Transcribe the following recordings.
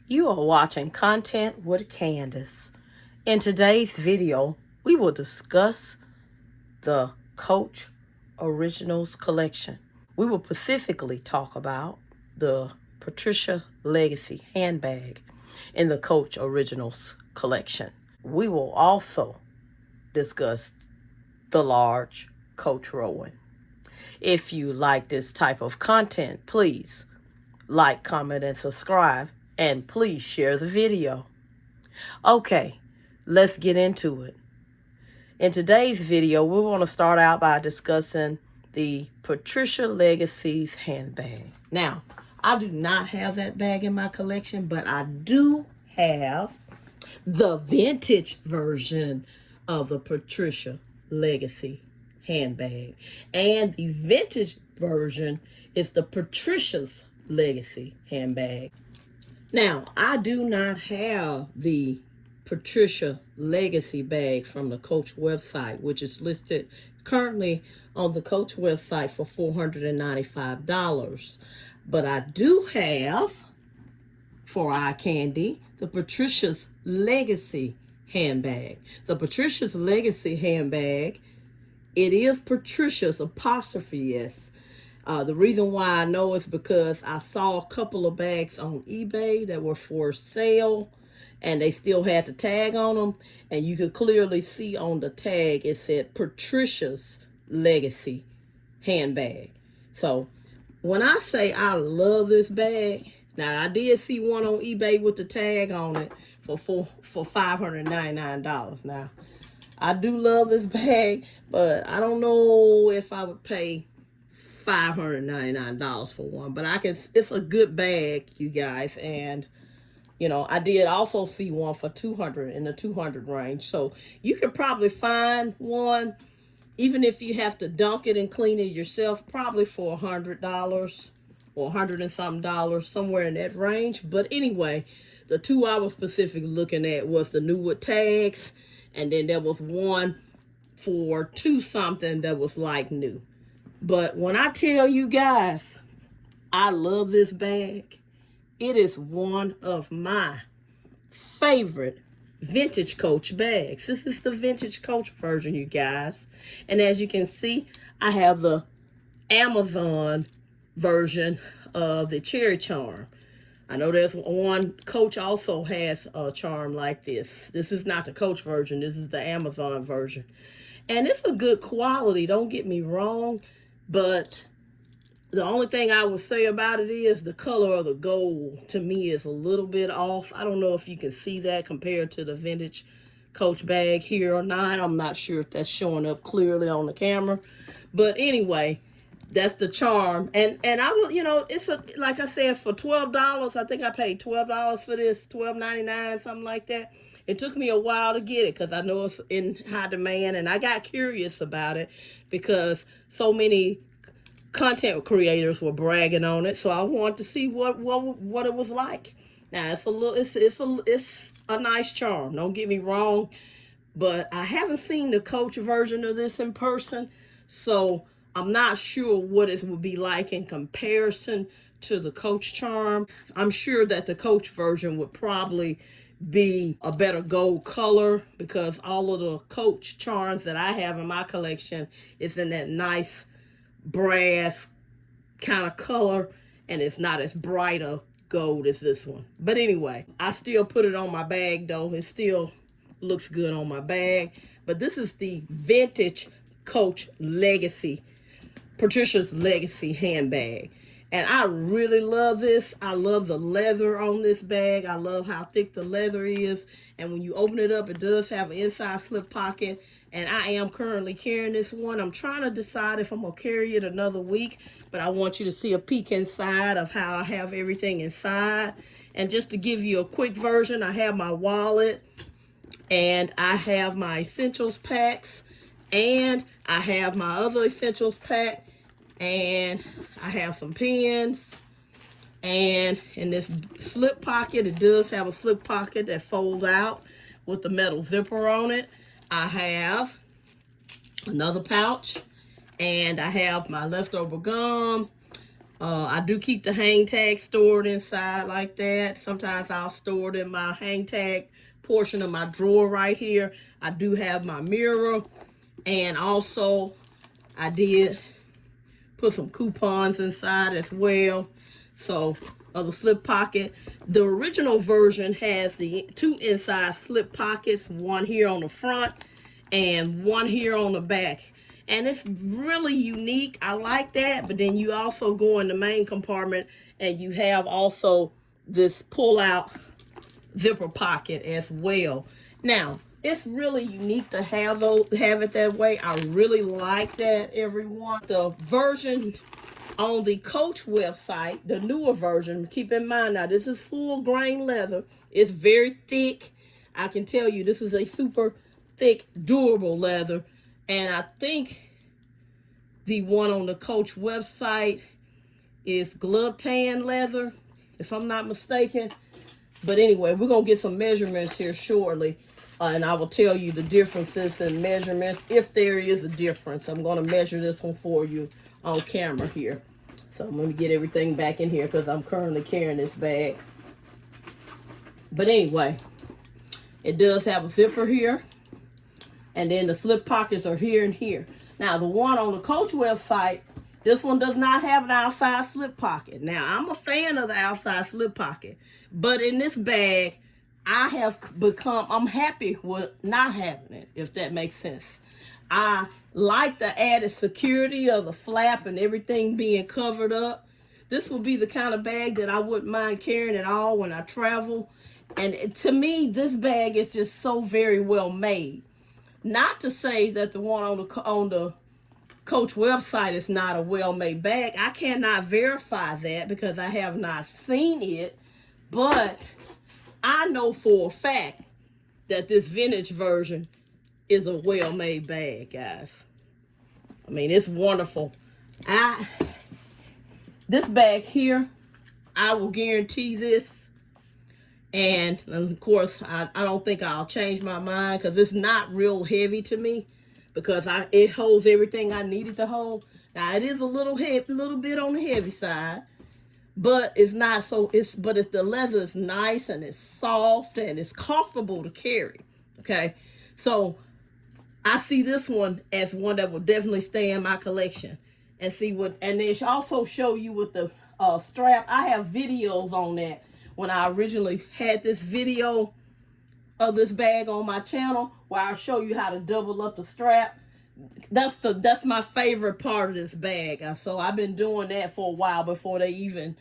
You are watching Content with Candace. In today's video, we will discuss the Coach Originals collection. We will specifically talk about the Patricia Legacy handbag in the Coach Originals collection. We will also discuss the large Coach Rowan. If you like this type of content, please like, comment, and subscribe, and please share the video. Okay, let's get into it. In today's video, we want to start out by discussing the Patricia Legacy's handbag. Now, I do not have that bag in my collection, but I do have the vintage version of the Patricia Legacy handbag. And the vintage version is the Patricia's Legacy handbag. Now, I do not have the Patricia Legacy bag from the Coach website, which is listed currently on the Coach website for $495. But I do have, for eye candy, the Patricia's Legacy handbag. The Patricia's Legacy handbag, it is Patricia's apostrophe S. The reason why I know is because I saw a couple of bags on eBay that were for sale and they still had the tag on them, and you could clearly see on the tag it said Patricia's Legacy handbag. So when I say I love this bag, now I did see one on eBay with the tag on it for $599. Now I do love this bag, but I don't know if I would pay $599 for one, but it's a good bag, you guys. And you know, I did also see one for $200, in the $200 range. So you could probably find one, even if you have to dunk it and clean it yourself, probably for $100 or $100 and something, somewhere in that range. But anyway, the two I was specifically looking at was the new with tags, and then there was one for $2 something that was like new. But when I tell you guys, I love this bag. It is one of my favorite vintage Coach bags. This is the vintage Coach version, you guys. And as you can see, I have the Amazon version of the cherry charm. I know there's one, Coach also has a charm like this. This is not the Coach version. This is the Amazon version. And it's a good quality, don't get me wrong. But the only thing I would say about it is the color of the gold, to me, is a little bit off. I don't know if you can see that compared to the vintage Coach bag here or not. I'm not sure if that's showing up clearly on the camera. But anyway, that's the charm. And I will, you know, it's like I said, for $12, I think I paid $12 for this, $12.99, something like that. It took me a while to get it because I know it's in high demand, and I got curious about it because so many content creators were bragging on it. So I wanted to see what it was like. Now it's a nice charm. Don't get me wrong, but I haven't seen the Coach version of this in person, so I'm not sure what it would be like in comparison to the Coach charm. I'm sure that the Coach version would probably be a better gold color because all of the Coach charms that I have in my collection is in that nice brass kind of color, and it's not as bright a gold as this one. But anyway, I still put it on my bag though. It still looks good on my bag. But this is the vintage Coach Legacy, Patricia's Legacy handbag. And I really love this. I love the leather on this bag. I love how thick the leather is. And when you open it up, it does have an inside slip pocket. And I am currently carrying this one. I'm trying to decide if I'm going to carry it another week. But I want you to see a peek inside of how I have everything inside. And just to give you a quick version, I have my wallet. And I have my essentials packs. And I have my other essentials pack. And I have some pens, and in this slip pocket, it does have a slip pocket that folds out with the metal zipper on it. I have another pouch, and I have my leftover gum, I do keep the hang tag stored inside like that. Sometimes I'll store it in my hang tag portion of my drawer right here. I do have my mirror, and also I did put some coupons inside as well. So, the slip pocket. The original version has the 2 inside slip pockets, one here on the front and one here on the back. And it's really unique. I like that. But then you also go in the main compartment and you have also this pull out zipper pocket as well. Now, it's really unique to have it that way. I really like that, everyone. The version on the Coach website, the newer version, keep in mind now, this is full grain leather. It's very thick. I can tell you this is a super thick, durable leather. And I think the one on the Coach website is glove tan leather, if I'm not mistaken. But anyway, we're going to get some measurements here shortly. And I will tell you the differences in measurements, if there is a difference. I'm going to measure this one for you on camera here. So I'm going to get everything back in here because I'm currently carrying this bag. But anyway, it does have a zipper here. And then the slip pockets are here and here. Now, the one on the Coach website, this one does not have an outside slip pocket. Now, I'm a fan of the outside slip pocket. But in this bag, I'm happy with not having it, if that makes sense. I like the added security of the flap and everything being covered up. This will be the kind of bag that I wouldn't mind carrying at all when I travel. And to me, this bag is just so very well made. Not to say that the one on the Coach website is not a well-made bag. I cannot verify that because I have not seen it. But I know for a fact that this vintage version is a well-made bag, guys. I mean, it's wonderful. This bag here, I will guarantee this. And of course, I don't think I'll change my mind because it's not real heavy to me because it holds everything I need it to hold. Now, it is a little bit on the heavy side. But it's not so, but the leather is nice and it's soft and it's comfortable to carry. Okay. So I see this one as one that will definitely stay in my collection and they also show you with the strap. I have videos on that when I originally had this video of this bag on my channel where I show you how to double up the strap. That's my favorite part of this bag. So I've been doing that for a while before they even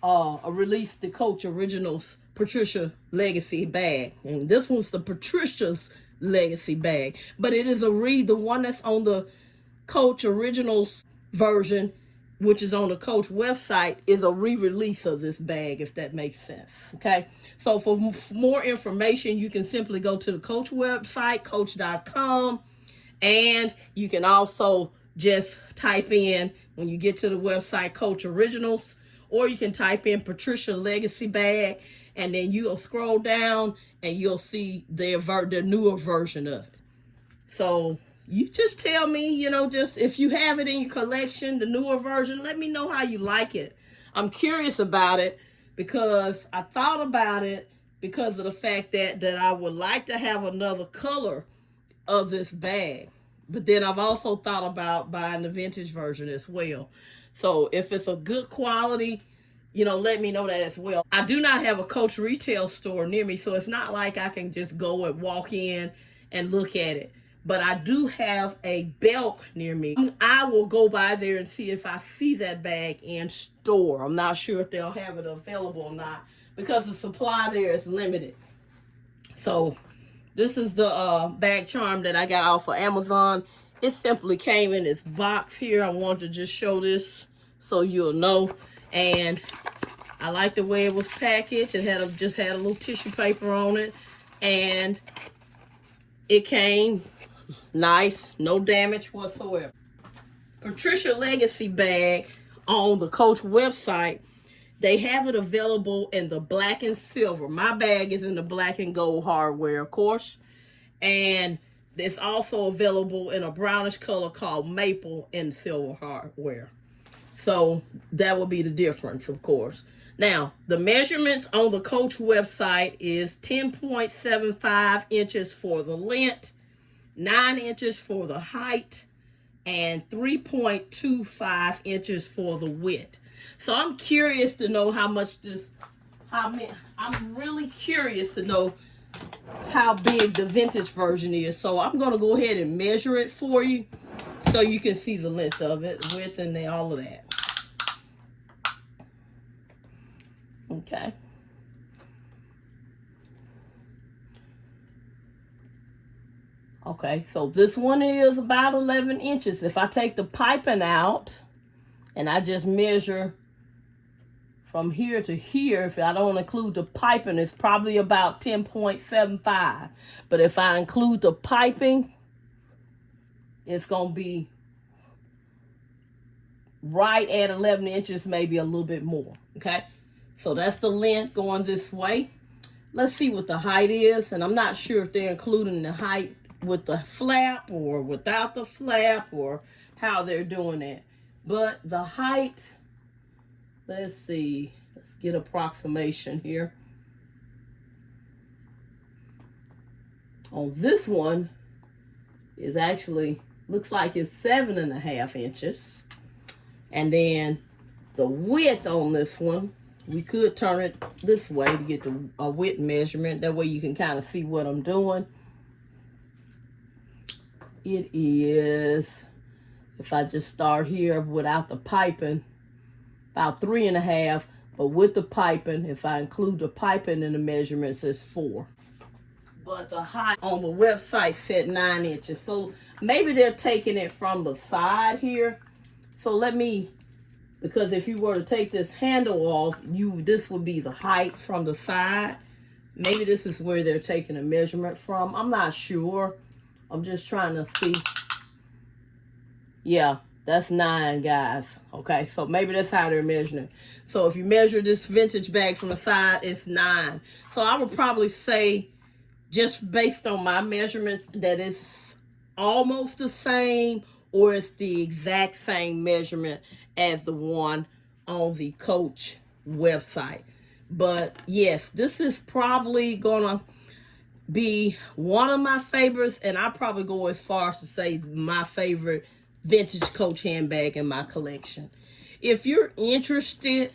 released the Coach Originals Patricia Legacy bag. And this one's the Patricia's Legacy bag. But it is the one that's on the Coach Originals version, which is on the Coach website, is a re-release of this bag, if that makes sense. Okay. So for more information, you can simply go to the Coach website, coach.com. And you can also just type in, when you get to the website, Coach Originals, or you can type in Patricia Legacy bag, and then you'll scroll down and you'll see the newer version of it. So you just tell me, just if you have it in your collection, the newer version, let me know how you like it. I'm curious about it because I thought about it because of the fact that I would like to have another color of this bag. But then I've also thought about buying the vintage version as well. So if it's a good quality, let me know that as well. I do not have a Coach retail store near me, so it's not like I can just go and walk in and look at it. But I do have a Belk near me. I will go by there and see if I see that bag in store. I'm not sure if they'll have it available or not because the supply there is limited. So this is the bag charm that I got off of Amazon. It simply came in this box here. I want to just show this so you'll know. And I like the way it was packaged. It just had a little tissue paper on it. And it came nice, no damage whatsoever. Patricia Legacy bag on the Coach website, they have it available in the black and silver. My bag is in the black and gold hardware, of course. And it's also available in a brownish color called maple and silver hardware. So that will be the difference, of course. Now, the measurements on the Coach website is 10.75 inches for the length, 9 inches for the height, and 3.25 inches for the width. So I'm curious to know how much this, I'm really curious to know how big the vintage version is. So I'm going to go ahead and measure it for you so you can see the length of it, width, and all of that. Okay. Okay, so this one is about 11 inches. If I take the piping out and I just measure from here to here, if I don't include the piping, it's probably about 10.75. But if I include the piping, it's going to be right at 11 inches, maybe a little bit more. Okay, so that's the length going this way. Let's see what the height is. And I'm not sure if they're including the height with the flap or without the flap or how they're doing it. But the height, let's see. Let's get approximation here. On this one is actually, looks like it's 7.5 inches. And then the width on this one, we could turn it this way to get the width measurement. That way you can kind of see what I'm doing. It is, if I just start here without the piping, about 3.5. But with the piping, if I include the piping in the measurements, it's 4. But the height on the website said 9 inches. So maybe they're taking it from the side here. So let me, because if you were to take this handle off, this would be the height from the side. Maybe this is where they're taking a measurement from. I'm not sure. I'm just trying to see. Yeah, that's 9, guys. Okay, so maybe that's how they're measuring it. So if you measure this vintage bag from the side, it's 9. So I would probably say, just based on my measurements, that it's almost the same or it's the exact same measurement as the one on the Coach website. But yes, this is probably gonna be one of my favorites, and I probably go as far as to say my favorite vintage Coach handbag in my collection. If you're interested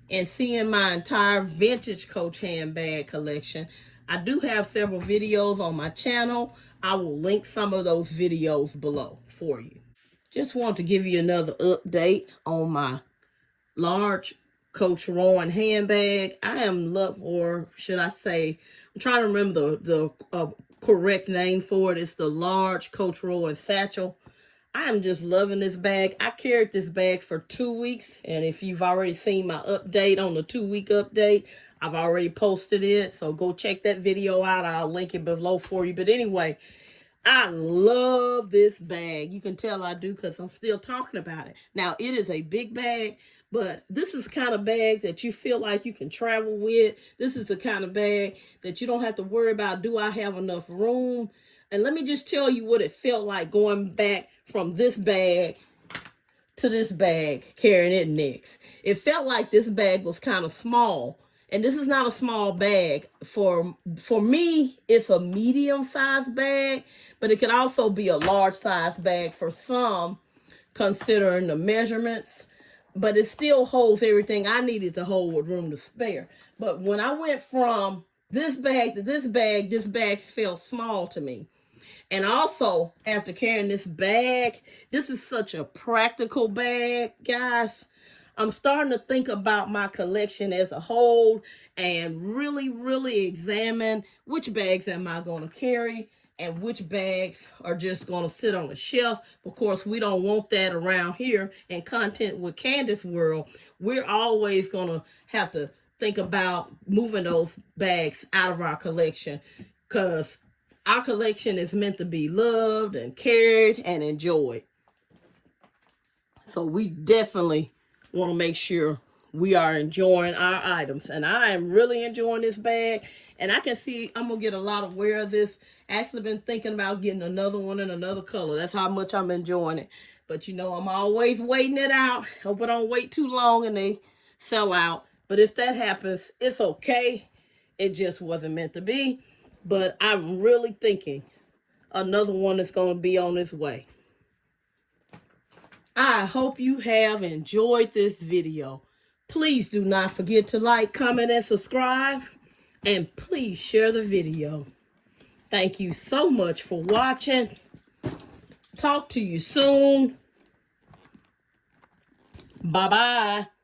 in seeing my entire vintage Coach handbag collection, I do have several videos on my channel. I will link some of those videos below for you. Just want to give you another update on my large Coach Rowan handbag. I am or should I say, I'm trying to remember the correct name for it. It's the large Coach Rowan satchel. I am just loving this bag. I carried this bag for 2 weeks, and if you've already seen my update on the 2-week update, I've already posted it, so go check that video out. I'll link it below for you. But anyway, I love this bag. You can tell I do because I'm still talking about it. Now, it is a big bag, but this is kind of bag that you feel like you can travel with. This is the kind of bag that you don't have to worry about, do I have enough room? And let me just tell you what it felt like going back from this bag to this bag, carrying it next. It felt like this bag was kind of small. And this is not a small bag. For me, it's a medium-sized bag, but it could also be a large-sized bag for some, considering the measurements. But it still holds everything I needed to hold with room to spare. But when I went from this bag to this bag felt small to me. And also, after carrying this bag, this is such a practical bag, guys. I'm starting to think about my collection as a whole and really, really examine which bags am I going to carry and which bags are just going to sit on the shelf. Of course, we don't want that around here in Content with Candace world. We're always going to have to think about moving those bags out of our collection because our collection is meant to be loved and carried and enjoyed. So we definitely want to make sure we are enjoying our items. And I am really enjoying this bag. And I can see I'm going to get a lot of wear of this. Actually been thinking about getting another one in another color. That's how much I'm enjoying it. But you know, I'm always waiting it out. Hope I don't wait too long and they sell out. But if that happens, it's okay. It just wasn't meant to be. But I'm really thinking another one is going to be on its way. I hope you have enjoyed this video. Please do not forget to like, comment, and subscribe. And please share the video. Thank you so much for watching. Talk to you soon. Bye-bye.